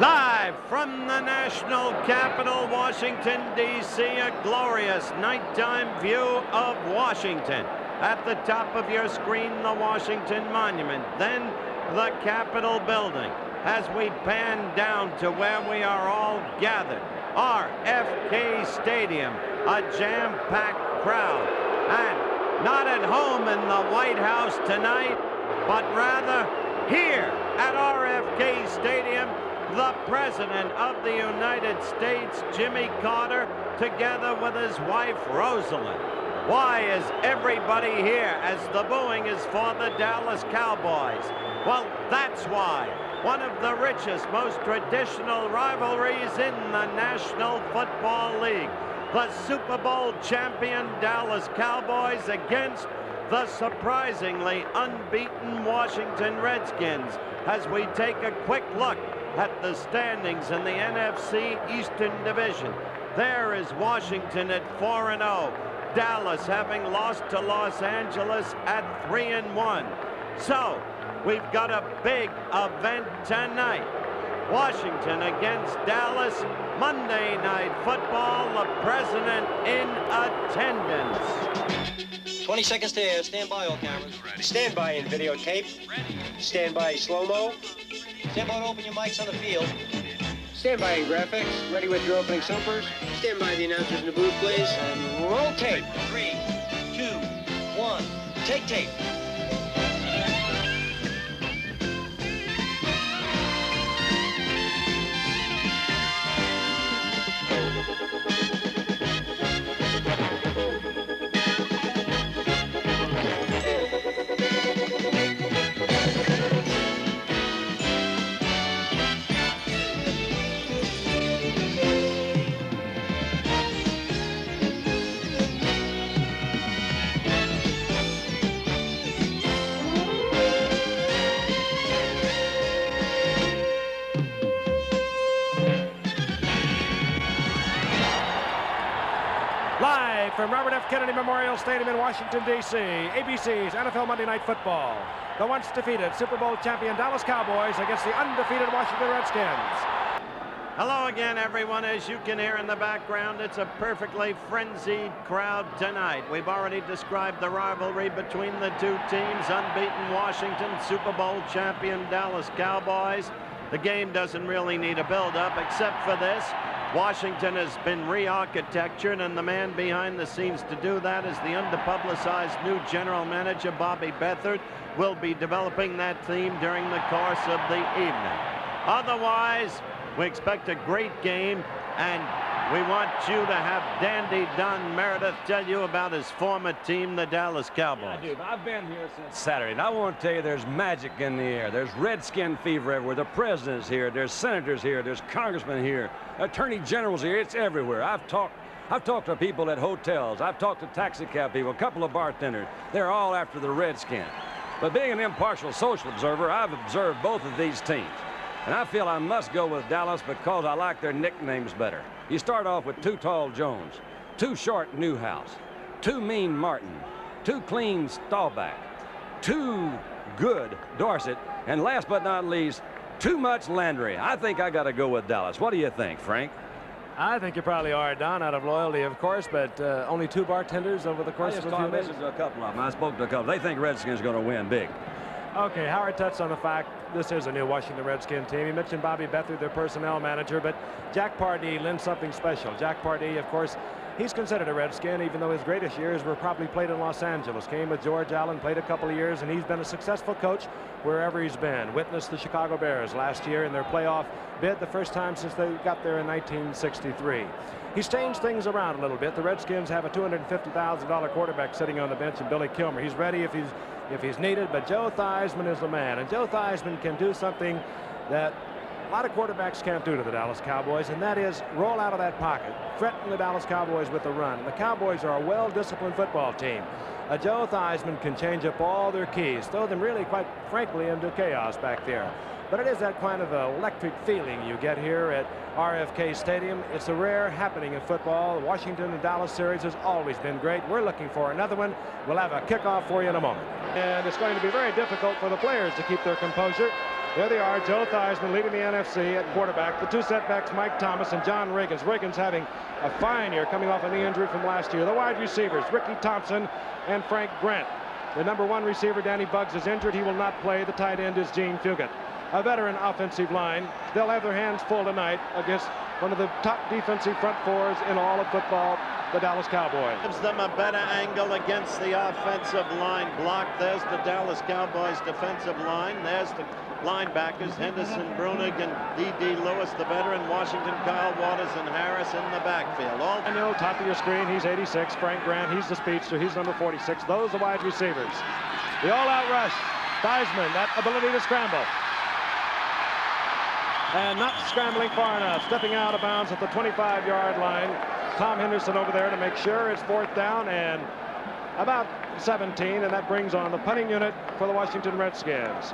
Live from the national capital, Washington, D.C., a glorious nighttime view of Washington. At the top of your screen, the Washington Monument, then the Capitol building. As we pan down to where we are all gathered, RFK Stadium, a jam-packed crowd. And not at home in the White House tonight, but rather here at RFK Stadium, the President of the United States, Jimmy Carter, together with his wife, Rosalind. Why is everybody here as the booing is for the Dallas Cowboys? Well, that's why. One of the richest, most traditional rivalries in the National Football League. The Super Bowl champion Dallas Cowboys against the surprisingly unbeaten Washington Redskins, as we take a quick look at the standings in the NFC Eastern Division. There is Washington at 4-0. Dallas having lost to Los Angeles at 3-1. So we've got a big event tonight. Washington against Dallas, Monday Night Football, the President in attendance. 20 seconds to air. Stand by, all cameras. Ready. Stand by in videotape. Ready. Stand by slow-mo. Stand by to open your mics on the field. Stand by in graphics. Ready with your opening supers. Stand by the announcers in the booth, please. And roll tape. 3, 2, 1. Take tape. Live from Robert F. Kennedy Memorial Stadium in Washington, D.C., ABC's NFL Monday Night Football. The once defeated Super Bowl champion Dallas Cowboys against the undefeated Washington Redskins. Hello again, everyone. As you can hear in the background, it's a perfectly frenzied crowd tonight. We've already described the rivalry between the two teams. Unbeaten Washington, Super Bowl champion Dallas Cowboys. The game doesn't really need a build-up except for this. Washington has been re-architectured, and the man behind the scenes to do that is the underpublicized new general manager, Bobby Beathard. Will be developing that theme during the course of the evening. Otherwise, we expect a great game, and we want you to have Dandy Don Meredith tell you about his former team, the Dallas Cowboys. Yeah, dude, I've been here since Saturday, and I want to tell you there's magic in the air. There's Redskin fever everywhere. The president's here. There's senators here. There's congressmen here. Attorney generals here. It's everywhere. I've talked to people at hotels. I've talked to taxi cab people, a couple of bartenders. They're all after the Redskins. But being an impartial social observer, I've observed both of these teams. And I feel I must go with Dallas because I like their nicknames better. You start off with Too Tall Jones, Too Short Newhouse, Too Mean Martin, Too Clean Staubach, Too Good Dorset, and last but not least, Too Much Landry. I think I got to go with Dallas. What do you think, Frank? I think you probably are, Don, out of loyalty, of course, but only two bartenders over the course of a few days. A couple of them. I spoke to a couple. They think Redskins are going to win big. Okay, Howard touched on the fact this is a new Washington Redskin team. He mentioned Bobby Beathard, their personnel manager, but Jack Pardee lends something special. Jack Pardee, of course, he's considered a Redskin, even though his greatest years were probably played in Los Angeles. Came with George Allen, played a couple of years, and he's been a successful coach wherever he's been. Witnessed the Chicago Bears last year in their playoff bid, the first time since they got there in 1963. He's changed things around a little bit. The Redskins have a $250,000 quarterback sitting on the bench in Billy Kilmer. He's ready if he's needed, but Joe Theismann is the man, and Joe Theismann can do something that a lot of quarterbacks can't do to the Dallas Cowboys, and that is roll out of that pocket, threaten the Dallas Cowboys with the run. The Cowboys are a well-disciplined football team. Joe Theismann can change up all their keys, throw them really, quite frankly, into chaos back there. But it is that kind of electric feeling you get here at RFK Stadium. It's a rare happening in football. The Washington and Dallas series has always been great. We're looking for another one. We'll have a kickoff for you in a moment. And it's going to be very difficult for the players to keep their composure. There they are, Joe Theismann leading the NFC at quarterback. The two setbacks, Mike Thomas and John Riggins. Riggins having a fine year coming off a knee injury from last year. The wide receivers, Ricky Thompson and Frank Grant. The number one receiver, Danny Buggs, is injured. He will not play. The tight end is Gene Fugate. A veteran offensive line. They'll have their hands full tonight against one of the top defensive front fours in all of football, the Dallas Cowboys. Gives them a better angle against the offensive line block. There's the Dallas Cowboys defensive line. There's the linebackers, Henderson, Brunig, and D.D. Lewis, the veteran. Washington, Kyle Waters, and Harris in the backfield. All I know, top of your screen, he's 86. Frank Grant, he's the speedster. He's number 46. Those are wide receivers. The all-out rush. Theismann, that ability to scramble. And not scrambling far enough. Stepping out of bounds at the 25-yard line. Tom Henderson over there to make sure it's fourth down and about 17, and that brings on the punting unit for the Washington Redskins.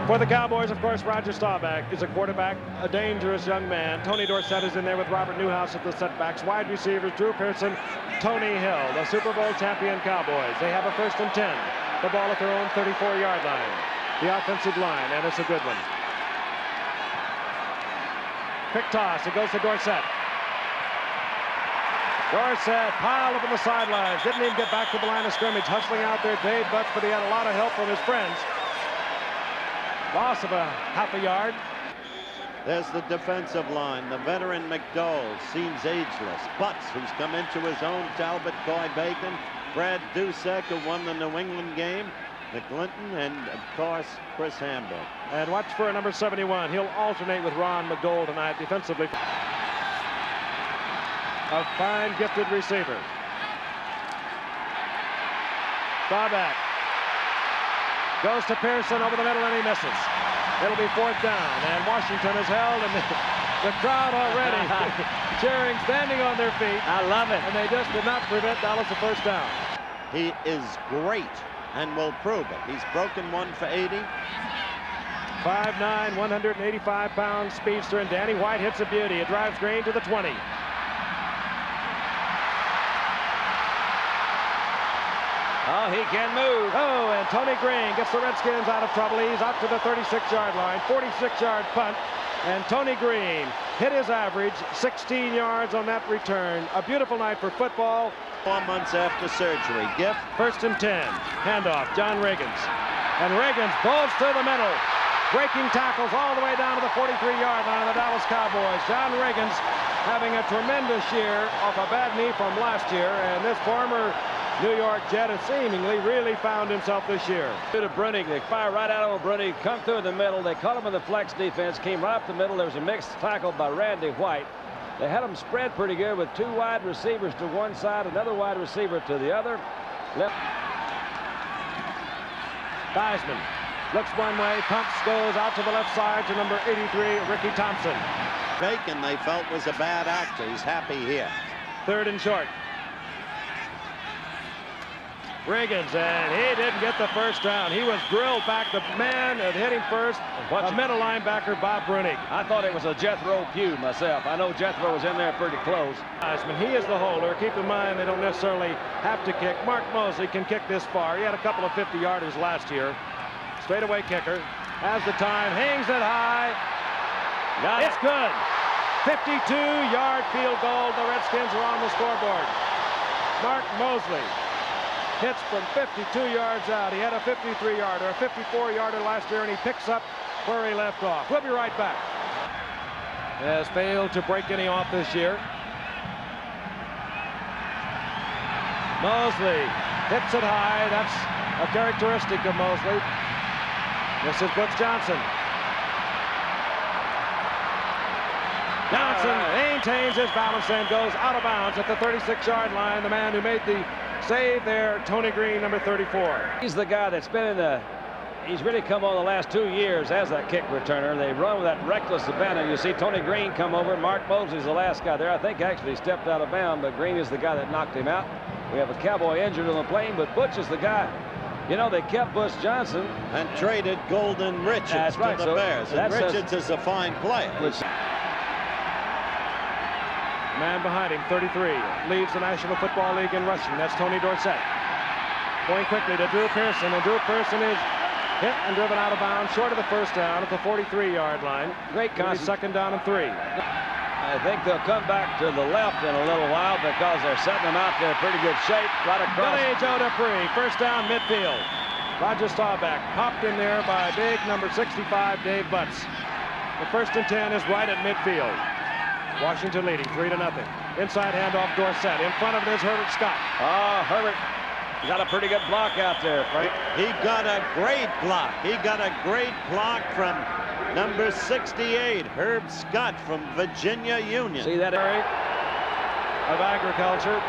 For the Cowboys, of course, Roger Staubach is a quarterback, a dangerous young man. Tony Dorsett is in there with Robert Newhouse at the setbacks. Wide receivers, Drew Pearson, Tony Hill, the Super Bowl champion Cowboys. They have a 1st and 10. The ball at their own 34-yard line. The offensive line, and it's a good one. Quick toss, it goes to Dorsett. Dorsett piled up on the sidelines. Didn't even get back to the line of scrimmage. Hustling out there, Dave Butch, but he had a lot of help from his friends. Loss of a half a yard. There's the defensive line. The veteran McDowell seems ageless. Butts, who's come into his own. Talbot, Coy Bacon, Brad Dusek, who won the New England game. McClinton, and of course Chris Hamburg. And watch for number 71. He'll alternate with Ron McDowell tonight defensively. A fine, gifted receiver. Staubach goes to Pearson over the middle, and he misses. It'll be fourth down, and Washington is held, and the crowd already cheering, standing on their feet. I love it. And they just did not prevent Dallas a first down. He is great and will prove it. He's broken one for 80. 5'9", 185-pound speedster, and Danny White hits a beauty. It drives Green to the 20. Oh, he can move. Oh, and Tony Green gets the Redskins out of trouble. He's out to the 36-yard line, 46-yard punt. And Tony Green hit his average, 16 yards on that return. A beautiful night for football. 4 months after surgery. Gift. 1st and 10. Handoff, John Riggins. And Riggins bolts to the middle. Breaking tackles all the way down to the 43-yard line of the Dallas Cowboys. John Riggins having a tremendous year off a bad knee from last year. And this former New York Jet has seemingly really found himself this year. To Brunig, they fire right out on Brunig, come through the middle. They caught him in the flex defense, came right up the middle. There was a mixed tackle by Randy White. They had him spread pretty good with 2 wide receivers to one side, another wide receiver to the other. Left. Theismann looks one way, pumps, goes out to the left side to number 83, Ricky Thompson. Bacon, they felt, was a bad actor. He's happy here. 3rd and short. Riggins, and he didn't get the first down. He was drilled back. The man that hit him first, a middle linebacker, Bob Brunig. I thought it was a Jethro Pugh myself. I know Jethro was in there pretty close. He is the holder. Keep in mind they don't necessarily have to kick. Mark Mosley can kick this far. He had a couple of 50-yarders last year. Straightaway kicker. Has the time, hangs it high. It's good. 52-yard field goal. The Redskins are on the scoreboard. Mark Mosley hits from 52 yards out. He had a 53-yarder, a 54-yarder last year, and he picks up where he left off. We'll be right back. Has failed to break any off this year. Mosley hits it high. That's a characteristic of Mosley. This is Butch Johnson. Johnson maintains his balance and goes out of bounds at the 36-yard line. The man who made the save there, Tony Green, number 34. He's the guy that's been in the, he's really come on the last 2 years as that kick returner. They run with that reckless abandon. You see Tony Green come over. Mark Mosley's the last guy there. I think actually stepped out of bounds, but Green is the guy that knocked him out. We have a Cowboy injured on the plane, but Butch is the guy. You know, they kept Butch Johnson. And traded Golden Richards to the Bears. And Richards is a fine player. Man behind him, 33, leads the National Football League in rushing. That's Tony Dorsett. Going quickly to Drew Pearson, and Drew Pearson is Hit and driven out of bounds, short of the first down at the 43-yard line. Great concept. Second down and 3. I think they'll come back to the left in a little while because they're setting them out there in pretty good shape right across. Billy Joe Dupree, first down midfield. Roger Staubach popped in there by big number 65, Dave Butts. The 1st and 10 is right at midfield. Washington leading 3-0. Inside handoff, Dorsett. In front of it is Herbert Scott. Oh, Herbert got a pretty good block out there, Frank. He got a great block. He got a great block from number 68, Herb Scott from Virginia Union. See that area of agriculture.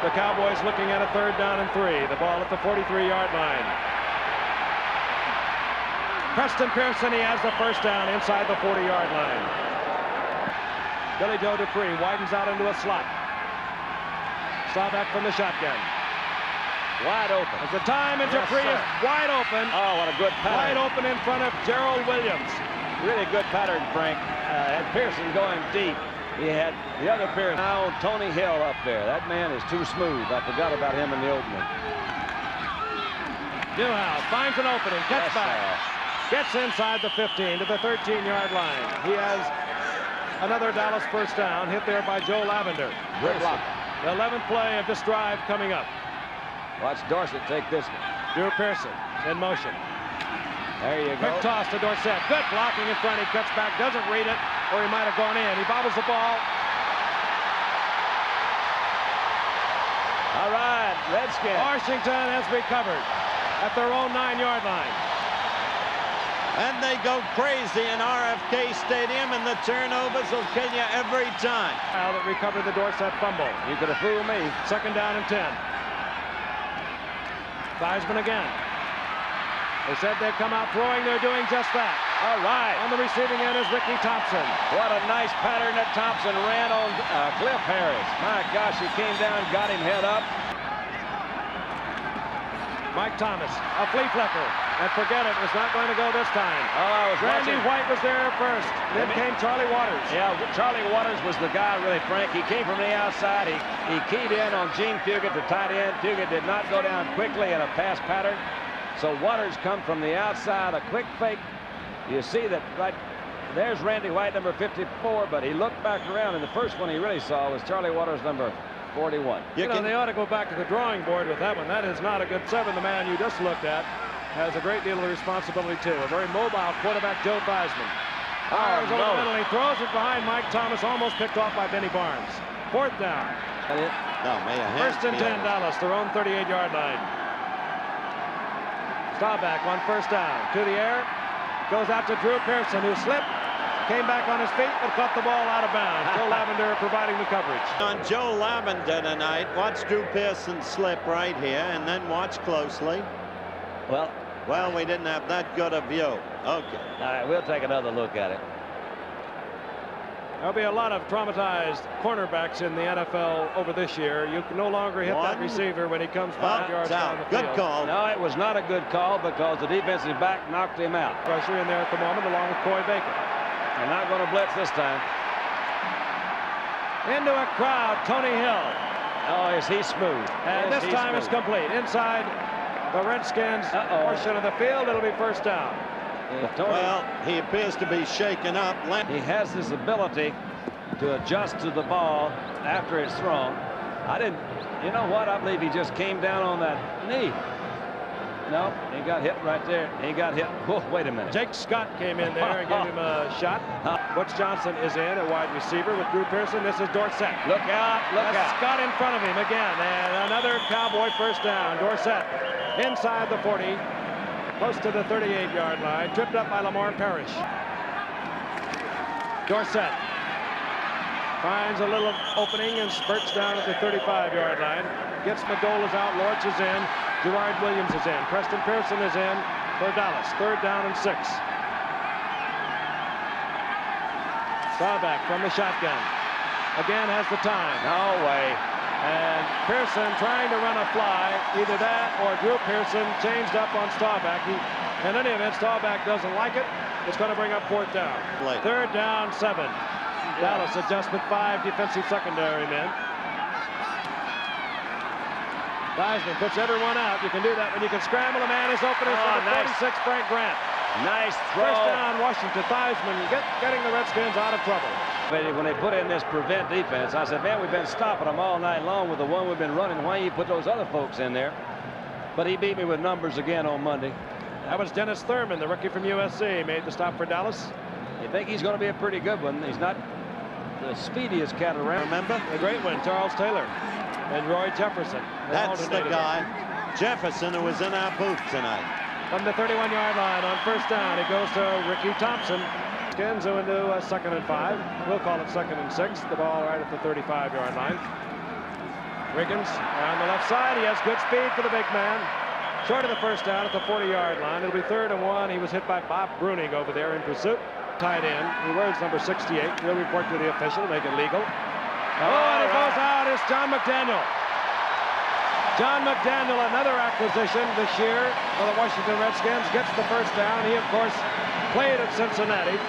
The Cowboys looking at a 3rd down and 3. The ball at the 43-yard line. Preston Pearson, he has the first down inside the 40-yard line. Billy Joe Dupree widens out into a slot. Staubach from the shotgun. wide open. As the time, and Dupree is wide open. Oh, what a good pattern. Wide open in front of Gerald Williams. Really good pattern, Frank. Had Pearson going deep. He had the other Pearson. Now Tony Hill up there. That man is too smooth. I forgot about him in the opening. Newhouse finds an opening. Cuts back. Gets inside the 15 to the 13-yard line. He has another Dallas first down, hit there by Joe Lavender. Great block. The 11th play of this drive coming up. Watch Dorsett take this one. Drew Pearson in motion. There you go. Quick toss to Dorsett. Good blocking in front. He cuts back, doesn't read it, or he might have gone in. He bobbles the ball. All right, Redskins. Washington has recovered at their own 9-yard line. And they go crazy in RFK Stadium, and the turnovers will kill you every time. That recovered the Dorsett fumble. You could have fooled me. Second down and 10. Theismann again. They said they'd come out throwing. They're doing just that. All right. On the receiving end is Ricky Thompson. What a nice pattern that Thompson ran on Cliff Harris. My gosh, he came down, got him head up. Mike Thomas, a flea flicker. And forget it, it's not going to go this time. Oh, I was Randy watching. White was there first. Then came Charlie Waters. Yeah, Charlie Waters was the guy, really, Frank. He came from the outside. He keyed in on Gene Puget, the tight end. Puget did not go down quickly in a pass pattern. So Waters come from the outside, a quick fake. You see that right there's Randy White, number 54, but he looked back around, and the first one he really saw was Charlie Waters, number 41. You know, they ought to go back to the drawing board with that one. That is not a good 7. The man you just looked at has a great deal of responsibility, too. A very mobile quarterback, Joe Theismann. Fires over the middle. He throws it behind Mike Thomas, almost picked off by Benny Barnes. 4th down. No, First and 10, Dallas, their own 38-yard line. Staubach on first down. To the air. Goes out to Drew Pearson, who slipped. Came back on his feet, but caught the ball out of bounds. Joe Lavender providing the coverage. On Joe Lavender tonight, watch Drew Pearson slip right here, and then watch closely. Well, we didn't have that good a view. Okay. All right, we'll take another look at it. There'll be a lot of traumatized cornerbacks in the NFL over this year. You can no longer hit that receiver when he comes 5 yards down the field. Good call. No, it was not a good call because the defensive back knocked him out. Pressure in there at the moment, along with Coy Baker. They're not going to blitz this time. Into a crowd, Tony Hill. Oh, is he smooth? And this time it's complete. Inside the Redskins portion of the field, it'll be first down. Well, he appears to be shaken up. He has this ability to adjust to the ball after it's thrown. You know what? I believe he just came down on that knee. No, he got hit right there. He got hit. Whoa, wait a minute. Jake Scott came in there and gave him a shot. Butch Johnson is in, a wide receiver with Drew Pearson. This is Dorsett. Look out, look out. Scott in front of him again. And another Cowboy first down. Dorsett inside the 40, close to the 38-yard line. Tripped up by Lamar Parrish. Dorsett finds a little opening and spurts down at the 35-yard line. Gets Magolas out. Lorch is in. Gerard Williams is in. Preston Pearson is in for Dallas. 3rd down and 6. Staubach from the shotgun. Again has the time. No way. And Pearson trying to run a fly. Either that or Drew Pearson changed up on Staubach. In any event, Staubach doesn't like it. It's going to bring up 4th down. 3rd down, 7. Dallas adjustment 5 defensive secondary men. Theismann puts everyone out. You can do that when you can scramble. A man is open. It's number 46, Frank Grant. Nice throw. First down, Washington. Theismann getting the Redskins out of trouble. When they put in this prevent defense, I said, man, we've been stopping them all night long with the one we've been running. Why you put those other folks in there? But he beat me with numbers again on Monday. That was Dennis Thurman, the rookie from USC, made the stop for Dallas. You think he's going to be a pretty good one. He's not the speediest cat around. Remember? The great one, Charles Taylor and Roy Jefferson. That's the guy, Jefferson, who was in our booth tonight. From the 31-yard line on first down, it goes to Ricky Thompson. Skins into a 2nd and 5. We'll call it 2nd and 6. The ball right at the 35-yard line. Riggins on the left side. He has good speed for the big man. Short of the first down at the 40-yard line. It'll be 3rd and 1. He was hit by Bob Bruning over there in pursuit. Tight end. He wears number 68. We'll report to the official to make it legal. And it goes out. It's John McDaniel. John McDaniel, another acquisition this year for the Washington Redskins, gets the first down. He, of course, played at Cincinnati.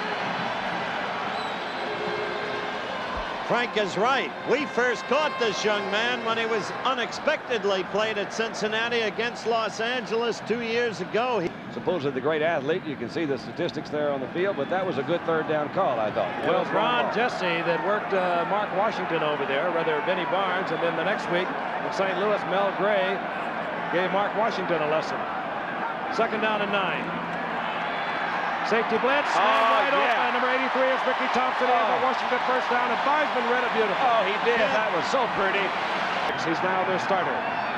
Frank is right. We first caught this young man when he was unexpectedly played at Cincinnati against Los Angeles 2 years ago. Supposedly the great athlete. You can see the statistics there on the field, but that was a good 3rd down call, I thought. Well, Ron Jesse that worked Mark Washington over there, rather Benny Barnes, and then the next week in St. Louis, Mel Gray gave Mark Washington a lesson. 2nd down and 9. Safety blitz, wide open. Number 83 is Ricky Thompson. Washington first down, and Theismann read it beautifully. Oh, he did. Yeah. That was so pretty. He's now their starter.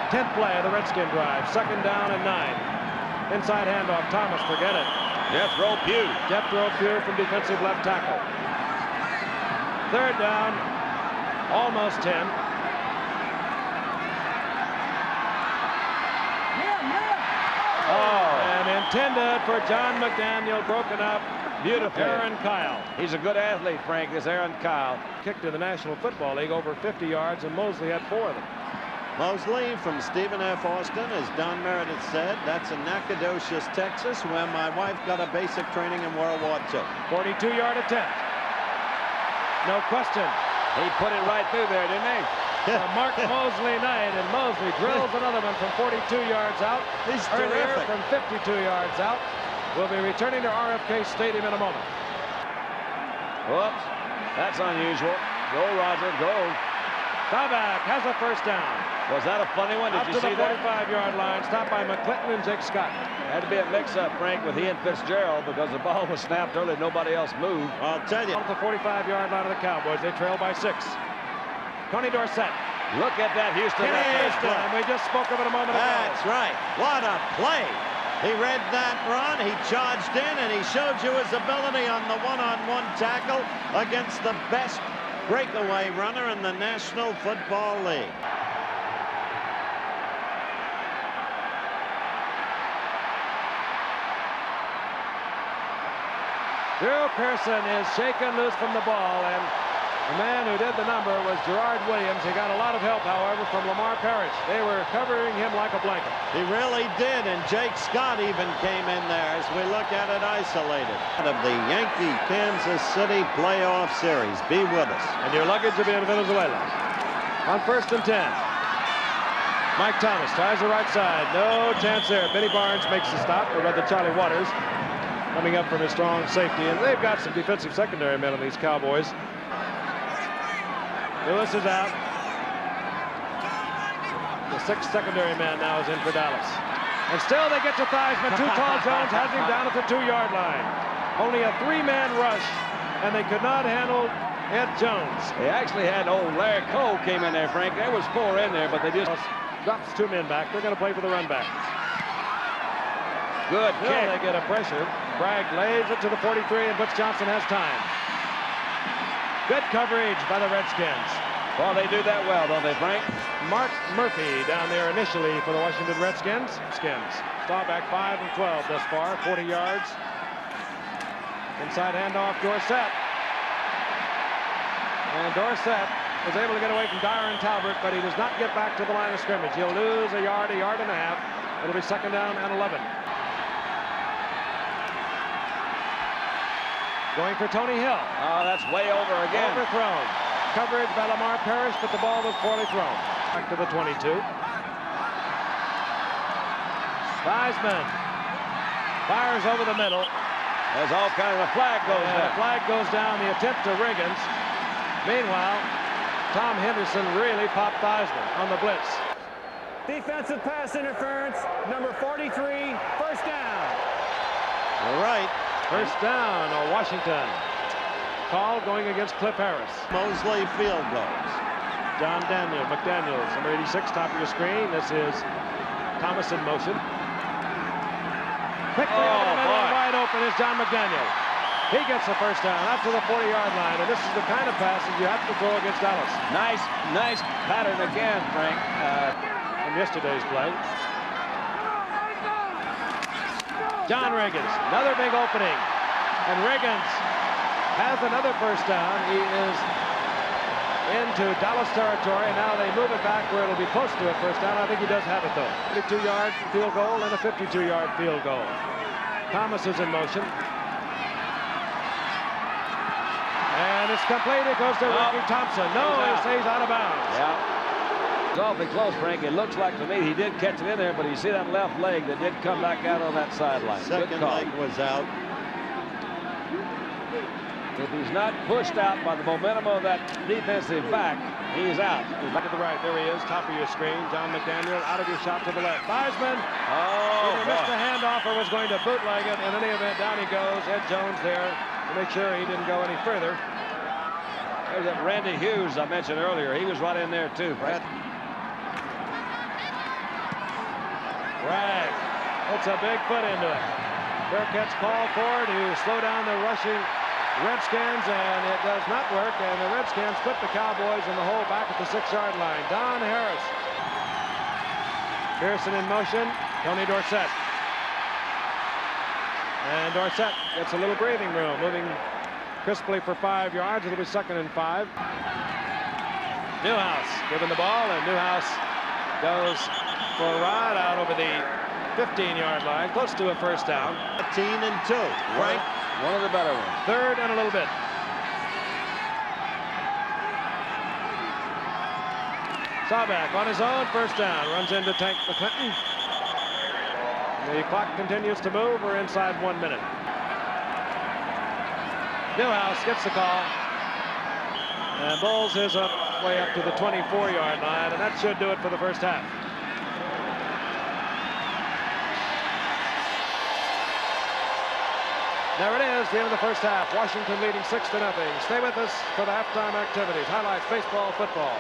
10th play of the Redskin drive. 2nd down and 9. Inside handoff. Thomas, forget it. Jethro Pugh. Jethro Pugh from defensive left tackle. 3rd down, almost 10. And intended for John McDaniel, broken up. Beautiful. Aaron Kyle. He's a good athlete, Frank, this Aaron Kyle. Kicked to the National Football League over 50 yards, and Mosley had 4 of them. Mosley from Stephen F. Austin, as Don Merritt has said. That's in Nacogdoches, Texas, where my wife got a basic training in World War II. 42-yard attempt. No question. He put it right through there, didn't he? Mark Mosley night, and Mosley drills another one from 42 yards out. He's earlier terrific. From 52 yards out. We'll be returning to RFK Stadium in a moment. Whoops. That's unusual. Go, Roger, go. Staubach has a first down. Was that a funny one? Did you see that? Up to the 45-yard line, stopped by McClinton and Jake Scott. Had to be a mix-up, Frank, with he and Fitzgerald because the ball was snapped early. Nobody else moved. I'll tell you. At the 45-yard line of the Cowboys, they trail by 6. Tony Dorsett. Look at that Houston. We just spoke of it a moment ago. That's right. What a play. He read that run. He charged in, and he showed you his ability on the one-on-one tackle against the best breakaway runner in the National Football League. Drew Pearson is shaken loose from the ball, and the man who did the number was Gerard Williams. He got a lot of help, however, from Lamar Parrish. They were covering him like a blanket. He really did, and Jake Scott even came in there as we look at it isolated. Of the Yankee-Kansas City playoff series. Be with us. And your luggage will be in Venezuela. On 1st and 10. Mike Thomas tries the right side. No chance there. Benny Barnes makes the stop, or rather Charlie Waters coming up from his strong safety. And they've got some defensive secondary men on these Cowboys. Lewis is out. The 6th secondary man now is in for Dallas. And still they get to Theismann. Too Tall Jones has him down at the 2-yard line. Only a 3-man rush, and they could not handle Ed Jones. They actually had old Larry Cole came in there, Frank. There was 4 in there, but they just drops 2 men back. They're going to play for the run back. Good kick. kick. They get a pressure. Bragg lays it to the 43, and Butch Johnson has time. Good coverage by the Redskins. Well, they do that well, don't they, Frank? Mark Murphy down there initially for the Washington Redskins. Staubach 5 and 12 thus far, 40 yards. Inside handoff, Dorsett. And Dorsett was able to get away from Dyer and Talbot, but he does not get back to the line of scrimmage. He'll lose a yard and a half. It'll be 2nd down and 11. Going for Tony Hill. Oh, that's way over again. Overthrown. Coverage by Lamar Parrish, but the ball was poorly thrown. Back to the 22. Weisman fires over the middle. There's all kinds of flag goes And down. the flag goes down. The attempt to Riggins. Meanwhile, Tom Henderson really popped Weisman on the blitz. Defensive pass interference, number 43, first down. All right. First down, Washington. Call going against Cliff Harris. Mosley field goals. John McDaniels, number 86, top of your screen. This is Thomas in motion. Quickly over the middle, wide open is John McDaniel. He gets the first down out to the 40-yard line, and this is the kind of passes you have to throw against Dallas. Nice pattern again, Frank. From yesterday's play. John Riggins, another big opening, and Riggins has another first down. He is into Dallas territory, and now they move it back where it'll be close to a first down. I think he does have it, though. 52-yard field goal and a 52-yard field goal. Thomas is in motion. And it's complete. It goes to Ricky Thompson. No, he stays out of bounds. Yeah. It's awfully close, Frank. It looks like to me he did catch it in there, but you see that left leg that did come back out on that sideline. Second leg was out. If he's not pushed out by the momentum of that defensive back, he's out. Back to the right. There he is, top of your screen. John McDaniel out of your shot to the left. Weisman either missed the handoff or was going to bootleg it. In any event, down he goes. Ed Jones there to make sure he didn't go any further. There's that Randy Hughes I mentioned earlier. He was right in there, too, Frank. Right. Puts a big foot into it. Burkett's called for to slow down the rushing Redskins, and it does not work, and the Redskins put the Cowboys in the hole back at the 6-yard line. Don Harris. Pearson in motion. Tony Dorsett. And Dorsett gets a little breathing room, moving crisply for 5 yards. It'll be 2nd and 5. Newhouse given the ball, and Newhouse goes for a ride out over the 15-yard line, close to a first down. 13 and 2. Right. One of the better ones. 3rd and a little bit. Staubach on his own, first down, runs into Tank McClinton. The clock continues to move. We're inside 1 minute. Newhouse gets the call and bowls his way up to the 24-yard line, and that should do it for the first half. There it is, the end of the first half. Washington leading 6-0. Stay with us for the halftime activities. Highlights, baseball, football.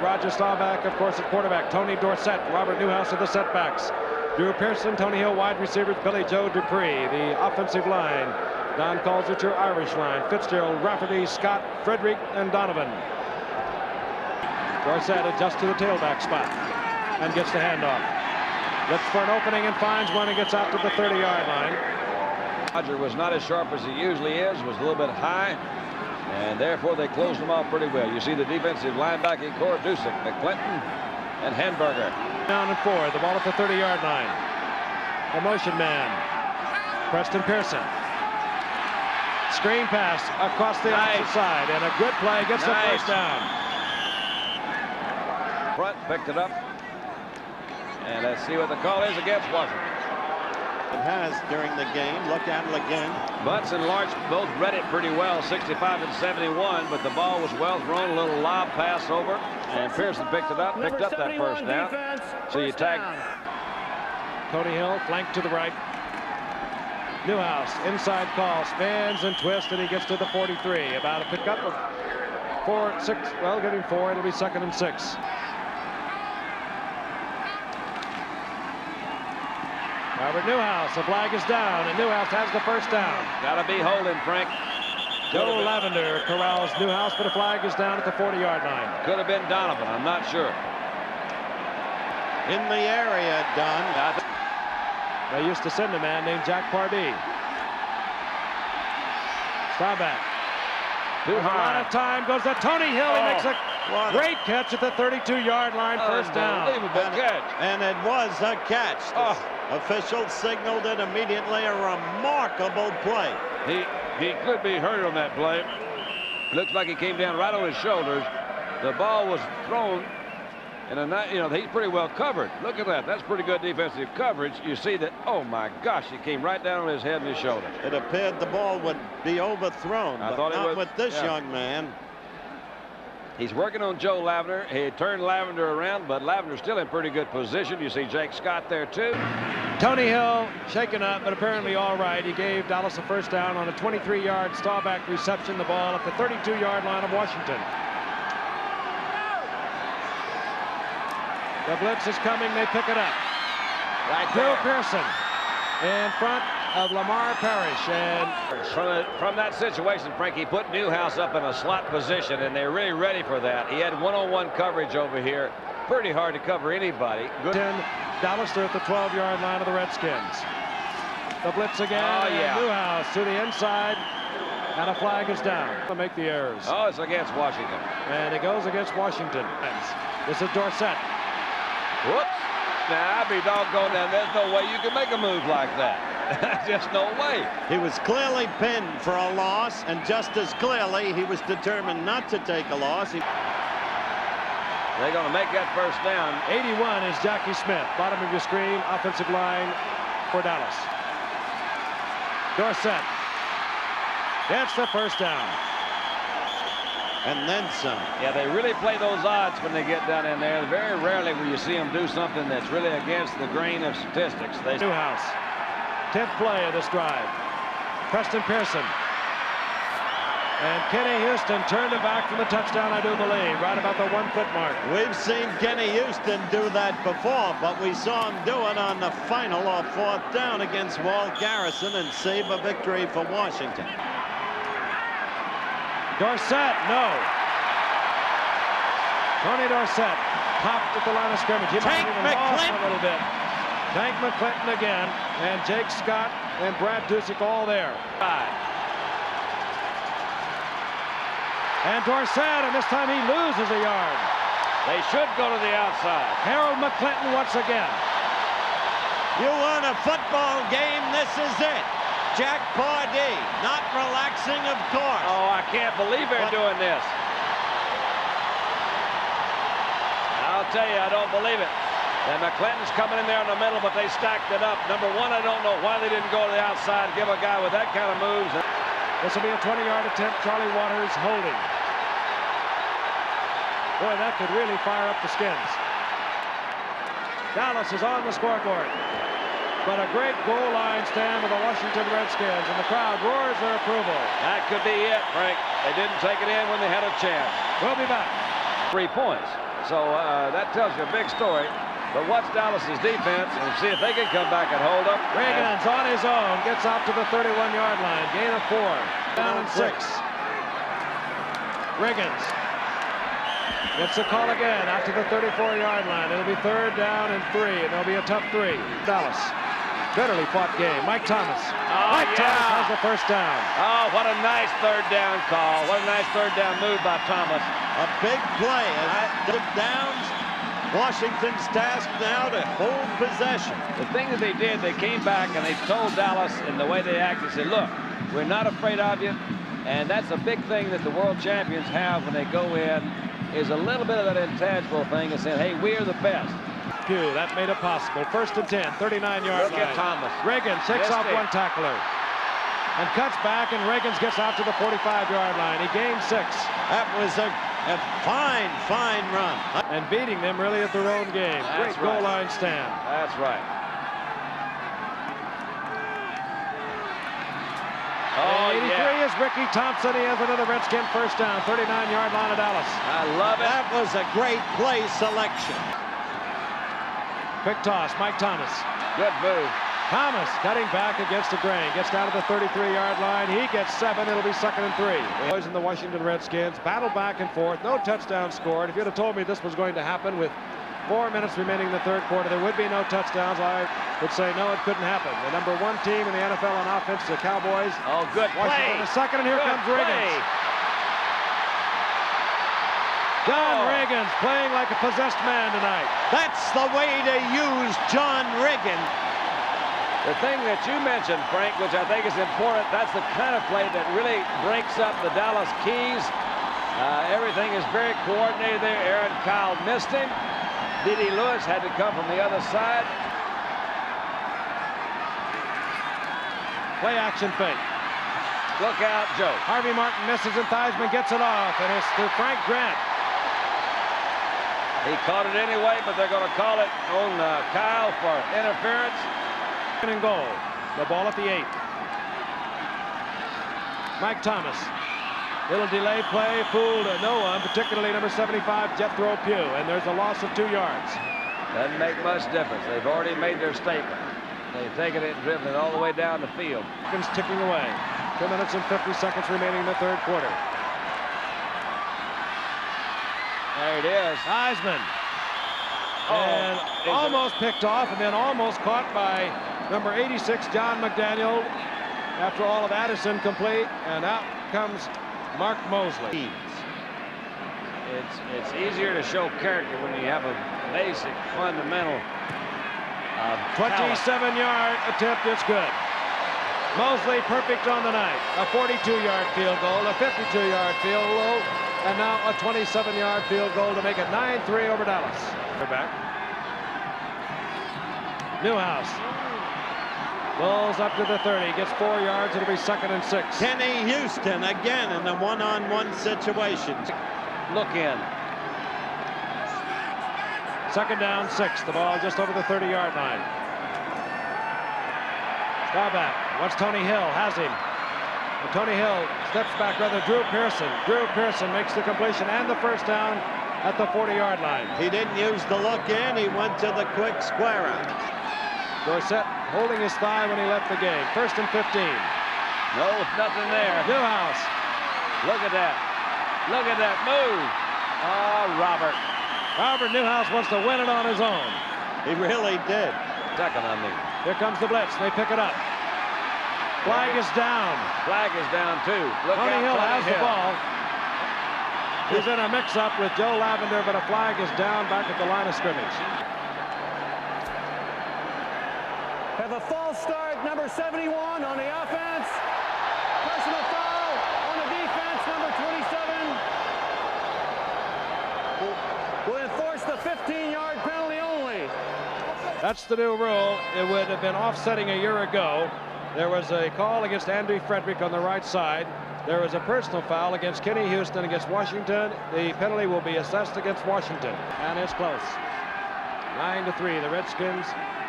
Roger Staubach, of course, at quarterback. Tony Dorsett, Robert Newhouse at the setbacks. Drew Pearson, Tony Hill, wide receivers. Billy Joe Dupree, the offensive line. Don Calls your Irish line. Fitzgerald, Rafferty, Scott, Frederick, and Donovan. Dorsett adjusts to the tailback spot and gets the handoff. Looks for an opening and finds one and gets out to the 30-yard line. Roger was not as sharp as he usually is, was a little bit high, and therefore they closed him off pretty well. You see the defensive linebacking core, Dusick, McClinton, and Henberger. Down and 4, the ball at the 30-yard line. A motion man, Preston Pearson. Screen pass across the opposite side, and a good play gets the first down. Front picked it up, and let's see what the call is against Washington. It has during the game. Look at it again. Butts and Larch both read it pretty well, 65 and 71, but the ball was well thrown, a little lob pass over, and Pearson picked up that first down. So you tag. Tony Hill, flank to the right. Newhouse, inside call, spins and twists, and he gets to the 43. About a pickup of 4, 6, well, give him 4, it'll be 2nd and 6. Robert Newhouse, the flag is down, and Newhouse has the first down. Gotta be holding, Frank. Joe Lavender corrals Newhouse, but the flag is down at the 40-yard line. Could have been Donovan, I'm not sure. In the area, Don. They used to send a man named Jack Pardee. Staubach. A lot of time goes to Tony Hill. He makes a great catch at the 32-yard line, first down. Unbelievable catch. And it was a catch. Officials signaled it immediately. A remarkable play. He could be hurt on that play. Looks like he came down right on his shoulders. The ball was thrown And he's pretty well covered. Look at that. That's pretty good defensive coverage. You see that, oh my gosh, he came right down on his head and his shoulder. It appeared the ball would be overthrown, but not with this young man. He's working on Joe Lavender. He turned Lavender around, but Lavender's still in pretty good position. You see Jake Scott there, too. Tony Hill shaken up, but apparently all right. He gave Dallas a first down on a 23-yard stallback reception, the ball at the 32-yard line of Washington. The blitz is coming. They pick it up. Drew Pearson in front of Lamar Parrish. And from that situation, Frank, he put Newhouse up in a slot position, and they're really ready for that. He had one-on-one coverage over here. Pretty hard to cover anybody. Good. Dallas, they're at the 12-yard line of the Redskins. The blitz again. Oh, yeah. Newhouse to the inside, and a flag is down to make the errors. Oh, it's against Washington. And it goes against Washington. This is Dorsett. Whoops. Now, I'd be doggone down. There's no way you can make a move like that. Just no way. He was clearly pinned for a loss, and just as clearly, he was determined not to take a loss. They're going to make that first down. 81 is Jackie Smith. Bottom of your screen, offensive line for Dallas. Dorsett gets the first down. And then some. Yeah, they really play those odds when they get down in there. Very rarely will you see them do something that's really against the grain of statistics. Newhouse, 10th play of this drive. Preston Pearson. And Kenny Houston turned it back from the touchdown, I do believe, right about the 1 foot mark. We've seen Kenny Houston do that before, but we saw him do it on the final or 4th down against Walt Garrison and save a victory for Washington. Dorsett, no. Tony Dorsett popped at the line of scrimmage. He might even lost a little bit. Tank McClinton again, and Jake Scott and Brad Dusick all there. And Dorsett, and this time he loses a yard. They should go to the outside. Harold McClinton once again. You want a football game, this is it. Jack Pardee, not relaxing, of course. Oh, I can't believe they're doing this. I'll tell you, I don't believe it. And McClinton's coming in there in the middle, but they stacked it up. Number one, I don't know why they didn't go to the outside, give a guy with that kind of moves. This will be a 20-yard attempt. Charlie Waters holding. Boy, that could really fire up the Skins. Dallas is on the scoreboard. But a great goal line stand with the Washington Redskins, and the crowd roars their approval. That could be it, Frank. They didn't take it in when they had a chance. We'll be back. 3 points. So that tells you a big story. But watch Dallas's defense and see if they can come back and hold them. Riggins on his own gets out to the 31-yard line. Gain of 4. Down and 6. Riggins gets a call again out to the 34-yard line. It'll be 3rd down and 3, and there'll be a tough 3. Dallas. Bitterly fought game. Mike Thomas. Mike Thomas has the first down. Oh, what a nice 3rd down call. What a nice 3rd down move by Thomas. A big play. The downs. Washington's task now to hold possession. The thing that they did, they came back and they told Dallas in the way they acted, said, look, we're not afraid of you. And that's a big thing that the world champions have when they go in, is a little bit of that intangible thing and saying, hey, we're the best. That made it possible. 1st and 10, 39-yard line. Look at Thomas. Riggins takes off one tackler and cuts back, and Riggins gets out to the 45-yard line. He gained 6. That was a fine, fine run. And beating them really at their own game. That's Great goal line stand. That's right. Oh, 83 is Ricky Thompson. He has another Redskin first down. 39-yard line of Dallas. I love it. That was a great play selection. Quick toss, Mike Thomas. Good move. Thomas cutting back against the grain. Gets down to the 33-yard line. He gets 7. It'll be 2nd and 3. Boys in the Washington Redskins battle back and forth. No touchdown scored. If you'd have told me this was going to happen with 4 minutes remaining in the 3rd quarter, there would be no touchdowns, I would say no, it couldn't happen. The number 1 team in the NFL on offense, the Cowboys. Oh, good Washington play. The 2nd, and here comes Riggins. John Riggins playing like a possessed man tonight. That's the way to use John Riggins. The thing that you mentioned, Frank, which I think is important, that's the kind of play that really breaks up the Dallas Keys. Everything is very coordinated there. Aaron Kyle missed him. D.D. Lewis had to come from the other side. Play action fake. Look out, Joe. Harvey Martin misses and Theismann gets it off, and it's to Frank Grant. He caught it anyway, but they're going to call it on Kyle for interference. And goal. The ball at the 8. Mike Thomas. Little delay play, fooled no one, particularly number 75, Jethro Pugh, and there's a loss of 2 yards. Doesn't make much difference. They've already made their statement. They've taken it and driven it all the way down the field. Riggins ticking away. 2 minutes and 50 seconds remaining in the 3rd quarter. There it is. Theismann. And almost picked off, and then almost caught by number 86, John McDaniel. After all of Addison complete, and out comes Mark Mosley. It's easier to show character when you have a basic fundamental 27-yard attempt is good. Mosley perfect on the night. A 42-yard field goal, a 52-yard field goal, and now a 27-yard field goal to make it 9-3 over Dallas. They're back. Newhouse. Bulls up to the 30, gets 4 yards, it'll be 2nd and 6. Kenny Houston again in the one-on-one situation. Look in. 2nd down, 6. The ball just over the 30-yard line. Staubach wants Tony Hill, has him. And Tony Hill steps back, rather Drew Pearson. Drew Pearson makes the completion and the 1st down at the 40-yard line. He didn't use the look in, he went to the quick square out. Dorsett holding his thigh when he left the game. 1st and 15. No, nothing there. Newhouse. Look at that. Look at that move. Oh, Robert. Robert Newhouse wants to win it on his own. He really did. Second on me. Here comes the blitz. They pick it up. Flag is down. Flag is down, too. Look Tony out, Hill has the Hill. ball. He's in a mix-up with Joe Lavender, but a flag is down back at the line of scrimmage. Have a false start, number 71 on the offense. Personal foul on the defense, number 27. Will enforce the 15-yard penalty only. That's the new rule. It would have been offsetting a year ago. There was a call against Andy Frederick on the right side. There was a personal foul against Kenny Houston against Washington. The penalty will be assessed against Washington. And it's close. 9-3, the Redskins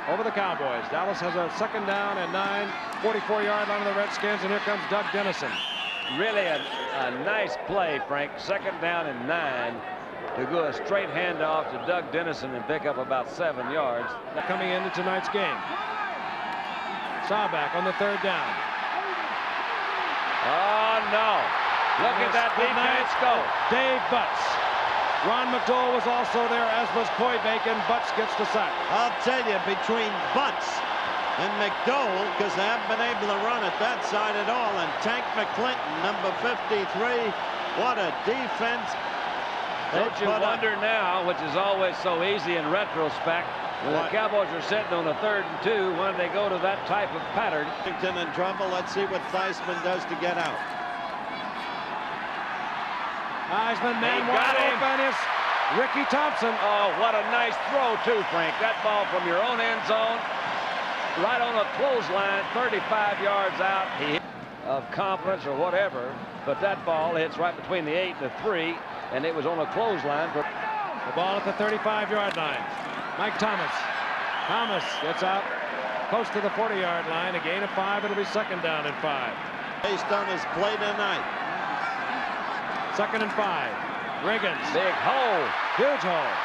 over the Cowboys. Dallas has a 2nd down and 9, 44-yard line of the Redskins, and here comes Doug Dennison. Really a nice play, Frank. 2nd down and 9 to go a straight handoff to Doug Dennison and pick up about 7 yards. Coming into tonight's game. Staubach on the 3rd down. Oh, no. Look at that defense go. Dave Butts. Ron McDowell was also there, as was Coy Bacon. Butts gets the sack. I'll tell you, between Butts and McDowell, because they haven't been able to run at that side at all, and Tank McClinton, number 53, what a defense. Don't you wonder now, which is always so easy in retrospect, when the Cowboys are sitting on a 3rd and 2, when they go to that type of pattern. Washington in trouble. Let's see what Theismann does to get out. Theismann, man wide open is Ricky Thompson. Oh, what a nice throw, too, Frank. That ball from your own end zone, right on a clothesline, 35 yards out. Of confidence or whatever, but that ball hits right between the 8 and the 3, and it was on a clothesline. The ball at the 35-yard line. Mike Thomas. Thomas gets out close to the 40-yard line. A gain of 5. It'll be 2nd down and 5. Based on his play tonight. 2nd and 5. Riggins. Big hole. Huge hole.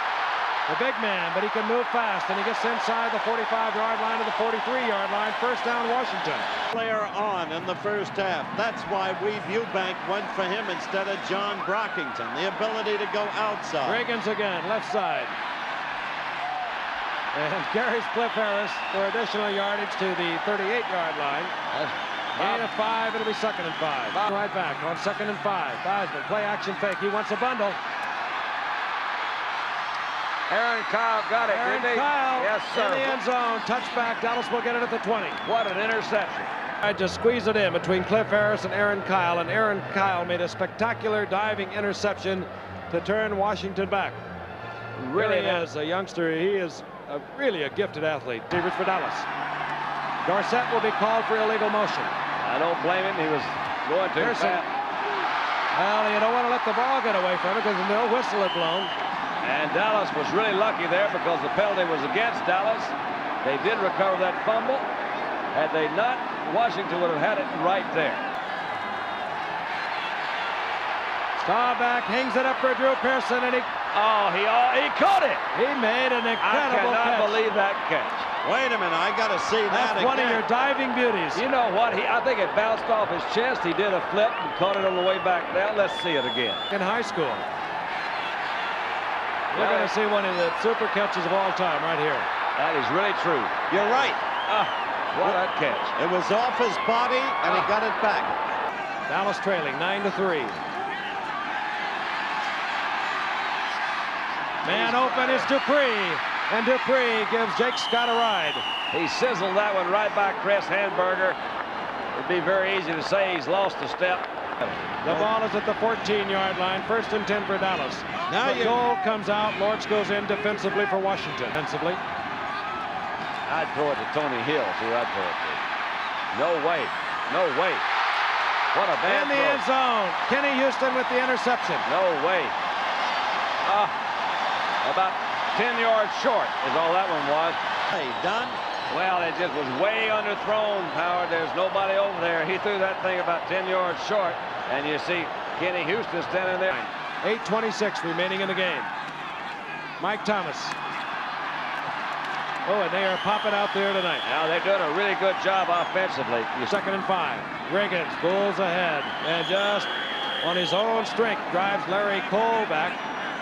The big man, but he can move fast, and he gets inside the 45-yard line to the 43-yard line. 1st down, Washington. Player on in the 1st half. That's why Weave Eubank went for him instead of John Brockington. The ability to go outside. Riggins again, left side. And carries Cliff Harris for additional yardage to the 38-yard line. Gain of 5, it'll be 2nd and 5. Right back on 2nd and 5. Theismann, play action fake. He wants a bundle. Aaron Kyle got it, Aaron didn't he? Kyle Yes, sir. in the end zone. Touchback. Dallas will get it at the 20. What an interception. Tried to squeeze it in between Cliff Harris and Aaron Kyle made a spectacular diving interception to turn Washington back. Really Here he is, a youngster. He is really a gifted athlete. Receivers for Dallas. Dorsett will be called for illegal motion. I don't blame him. He was going too Pearson. fast. Well, you don't want to let the ball get away from it because no whistle had blown. And Dallas was really lucky there because the penalty was against Dallas. They did recover that fumble. Had they not, Washington would have had it right there. Staubach hangs it up for Drew Pearson, and he caught it. He made an incredible I cannot catch. believe that catch. Wait a minute, I got to see that That's again. one of your diving beauties. You know what? I think it bounced off his chest. He did a flip and caught it on the way back down. Let's see it again. In high school. We're going to see one of the super catches of all time right here. That is really true. You're right. What a catch. It was off his body, and he got it back. Dallas trailing 9-3. Man open is Dupree, and Dupree gives Jake Scott a ride. He sizzled that one right by Chris Hamburger. It'd be very easy to say he's lost a step. The ball is at the 14-yard line. 1st and 10 for Dallas. Now Goal comes out. Lortz goes in defensively for Washington. Defensively. I'd throw it to Tony Hill. See who I'd throw it to. No way. No way. What a bad In the end zone. Kenny Houston with the interception. No way. About 10 yards short is all that one was. Hey, done. Well, it just was way underthrown, Howard. There's nobody over there. He threw that thing about 10 yards short, and you see Kenny Houston standing there. 8:26 remaining in the game. Mike Thomas. Oh, and they are popping out there tonight. Now, they're doing a really good job offensively. 2nd and 5. Riggins pulls ahead and just on his own strength drives Larry Cole back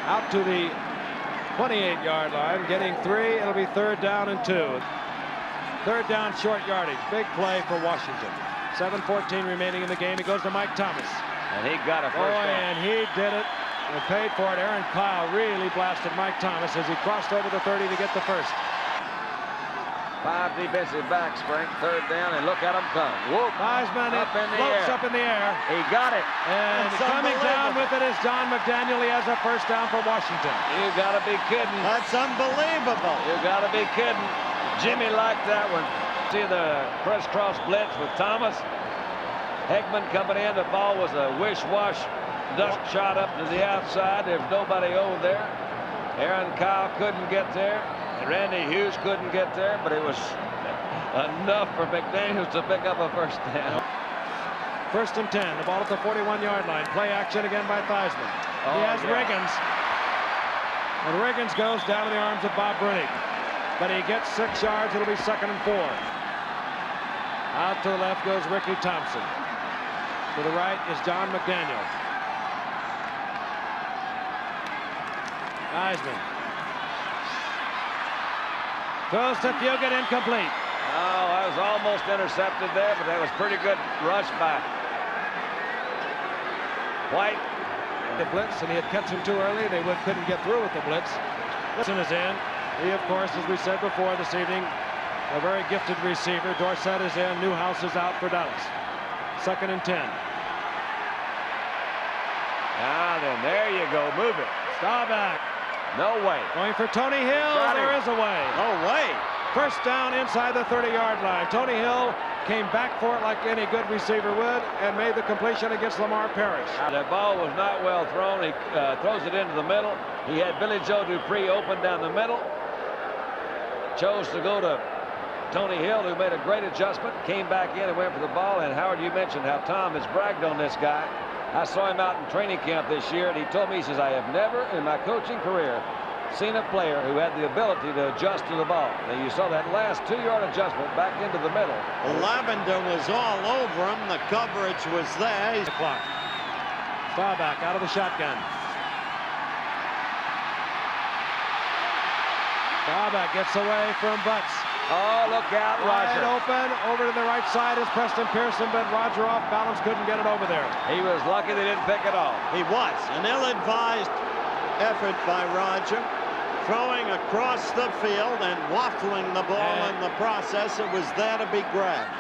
out to the 28-yard line, getting 3. It'll be 3rd down and 2. 3rd down, short yardage. Big play for Washington. 7:14 remaining in the game. He goes to Mike Thomas. And he got a first down. And he did it and paid for it. Aaron Kyle really blasted Mike Thomas as he crossed over the 30 to get the first. 5 defensive backs, Frank. 3rd down, and look at him come. Whoop. Heisman Up in the floats air. up in the air. He got it. And That's coming down unbelievable. with it is John McDaniel. He has a first down for Washington. You got to be kidding. That's unbelievable. You got to be kidding. Jimmy liked that one. See the crisscross blitz with Thomas. Heckman coming in. The ball was a wish-wash duck shot up to the outside. There's nobody over there. Aaron Kyle couldn't get there. Randy Hughes couldn't get there, but it was enough for McDaniels to pick up a first down. 1st and 10. The ball at the 41-yard line. Play action again by Theismann. He has Riggins. And Riggins goes down in the arms of Bob Brunig. But he gets 6 yards. It'll be 2nd and 4. Out to the left goes Ricky Thompson. To the right is John McDaniel. Theismann. Throws to Fugit, incomplete. Oh, that was almost intercepted there, but that was pretty good rush by White. The blitz, and he had catch him too early. They couldn't get through with the blitz. Listen is in. He, of course, as we said before this evening, a very gifted receiver. Dorsett is in. Newhouse is out for Dallas. 2nd and 10. Ah, then there you go. Move it. Staubach. No way. Going for Tony Hill. Got him. There is a way. No way. First down inside the 30-yard line. Tony Hill came back for it like any good receiver would and made the completion against Lamar Parrish. That ball was not well thrown. He throws it into the middle. He had Billy Joe Dupree open down the middle. Chose to go to Tony Hill, who made a great adjustment, came back in and went for the ball. And Howard, you mentioned how Tom has bragged on this guy. I saw him out in training camp this year, and he told me, he says, I have never in my coaching career seen a player who had the ability to adjust to the ball. And you saw that last 2-yard adjustment back into the middle. Lavender was all over him. The coverage was there. The clock. Staubach out of the shotgun. Staubach gets away from Butch. Oh, look out, Wide Roger. open. Over to the right side is Preston Pearson, but Roger off balance, couldn't get it over there. He was lucky they didn't pick it off. He was. An ill-advised effort by Roger. Throwing across the field and waffling the ball in the process. It was there to be grabbed.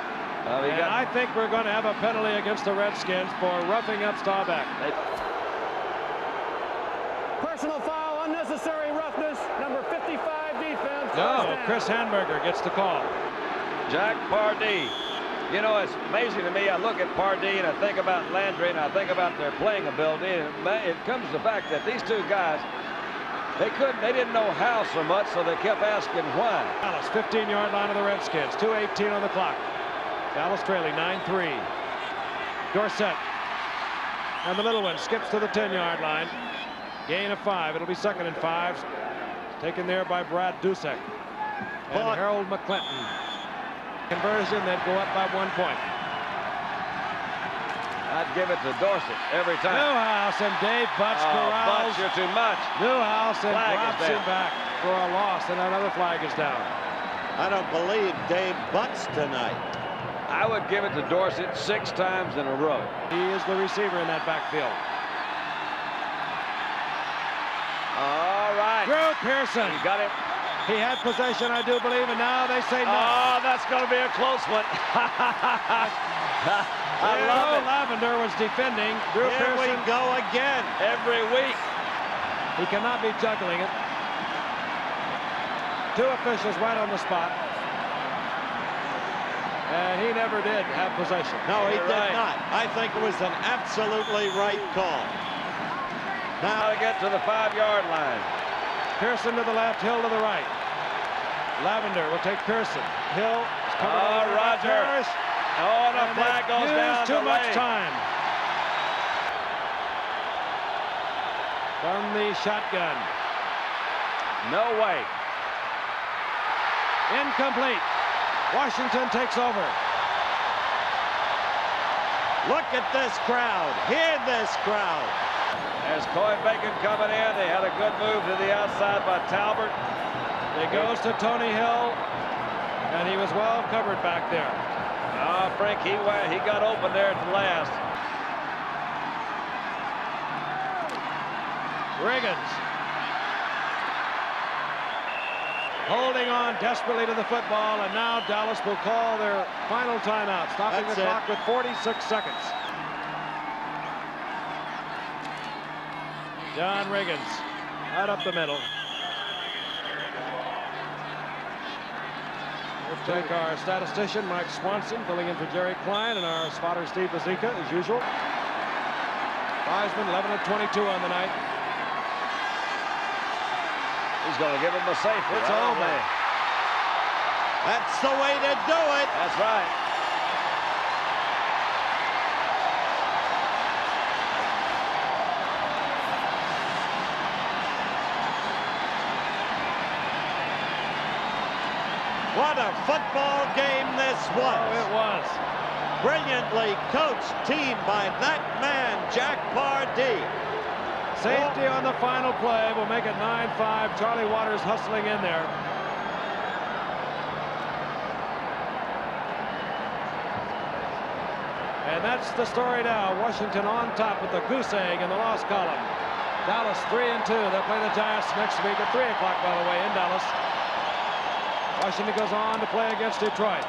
And I think we're going to have a penalty against the Redskins for roughing up Staubach. Personal foul on this Unnecessary roughness, number 55 defense. No, Chris Hamburger gets the call. Jack Pardee. You know, it's amazing to me. I look at Pardee and I think about Landry and I think about their playing ability. And it comes to the fact that these two guys, they didn't know how so much, so they kept asking why. Dallas, 15-yard line of the Redskins. 2:18 on the clock. Dallas trailing 9-3. Dorsett. And the little one skips to the 10-yard line. Gain of 5. It'll be 2nd and 5. Taken there by Brad Dusek. And Harold McClinton. Conversion, they'd go up by 1 point. I'd give it to Dorsett every time. Newhouse and Dave Butch corrals. Butch, you're too much. Newhouse and Flag is drops him down. back for a loss, and another flag is down. I don't believe Dave Butch tonight. I would give it to Dorsett 6 times in a row. He is the receiver in that backfield. All right. Drew Pearson. He got it. He had possession, I do believe, and now they say no. Oh, that's going to be a close one. I love it. Lavender was defending. Drew Here we Pearson. go again. Every week. He cannot be juggling it. 2 officials right on the spot. And he never did have possession. No, he You're did right. not. I think it was an absolutely right call. Now to get to the 5-yard line. Pearson to the left, Hill to the right. Lavender will take Pearson. Hill is covered over by Roger. Parrish. Oh, and a And flag they've goes used down too the much lane. time. From the shotgun. No way. Incomplete. Washington takes over. Look at this crowd. Hear this crowd. There's Coy Bacon coming in. They had a good move to the outside by Talbert. It goes to Tony Hill, and he was well covered back there. Frank, he got open there at the last. Riggins holding on desperately to the football, and now Dallas will call their final timeout, stopping That's the it. clock with 46 seconds. John Riggins, right up the middle. We'll take our statistician, Mike Swanson, filling in for Jerry Klein, and our spotter, Steve Bazika, as usual. Wiseman, 11 of 22 on the night. He's going to give him a safety. It's right over. away. That's the way to do it. That's right. What a football game this was. Oh, it was. Brilliantly coached team by that man, Jack Pardee. Safety on the final play will make it 9-5. Charlie Waters hustling in there. And that's the story now. Washington on top with the goose egg in the loss column. Dallas 3-2. They'll play the Giants next week at 3 o'clock, by the way, in Dallas. Washington goes on to play against Detroit.